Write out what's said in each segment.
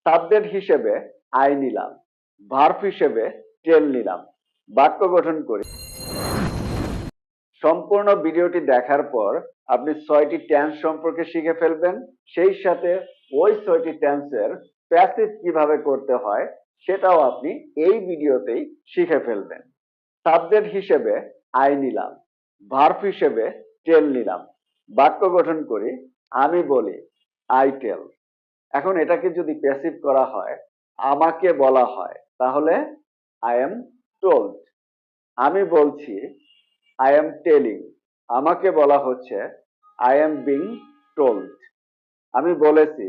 Subject হিসেবে I নিলাম, verb হিসেবে টেল নিলাম। বাক্য গঠন করি। সম্পূর্ণ ভিডিওটি দেখার পর আপনি 6টি টেন্স সম্পর্কে শিখে ফেলবেন। সেই সাথে ওই 6টি টেন্সের প্যাসিভ কিভাবে করতে হয় সেটাও আপনি এই ভিডিওতেই শিখে ফেলবেন। সাবজেক্ট হিসেবে আই নিলাম, ভার্ব হিসেবে টেল নিলাম। বাক্য গঠন করি। আমি বলি আই টেল। এখন এটাকে যদি প্যাসিভ করা হয়, আমাকে বলা হয়, তাহলে আই এম টোল্ড। আমি বলছি আই এম টেলিং। আমাকে বলা হচ্ছে আই এম বিং টোল্ড। আমি বলেছি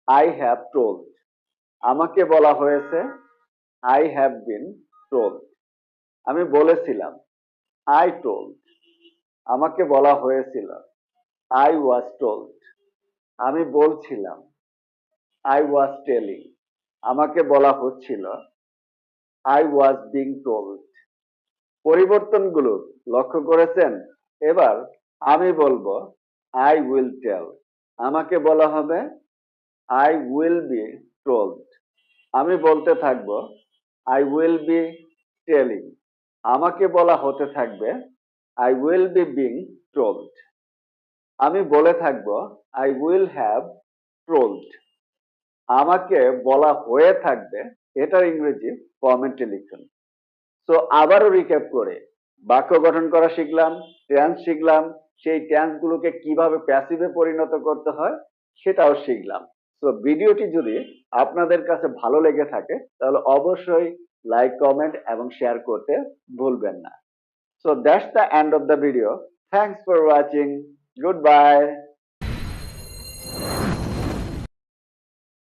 আই হ্যাভ টোল্ড। আমাকে বলা হয়েছে আই হ্যাভ বিন টোল্ড। আমি বলেছিলাম আই টোল্ড। আমাকে বলা হয়েছিল আই ওয়াজ টোল্ড। আমি বলছিলাম আই ওয়াজ টেলিং। আমাকে বলা হচ্ছিল আই ওয়াজ বিং টোল্ড। পরিবর্তনগুলো লক্ষ্য করেছেন? এবার আমি বলবো আই উইল টেল। আমাকে বলা হবে আই উইল বি টোল্ড। আমি বলতে থাকবো আই উইল বি টেলিং। আমাকে বলা হতে থাকবে I will be being told. আমি বলে থাকবো আই উইল হ্যাভ টোল্ড। আমাকে বলা হয়ে থাকবে, এটার ইংরেজি কমেন্টে লিখুন। সো আবারও রিক্যাপ করে বাক্য গঠন করা শিখলাম, টেন্স শিখলাম, সেই টেন্স গুলোকে কিভাবে প্যাসিভে পরিণত করতে হয় সেটাও শিখলাম। সো ভিডিওটি যদি আপনাদের কাছে ভালো লেগে থাকে তাহলে অবশ্যই লাইক, কমেন্ট এবং শেয়ার করতে ভুলবেন না। So that's the end of the video. Thanks for watching. Good bye.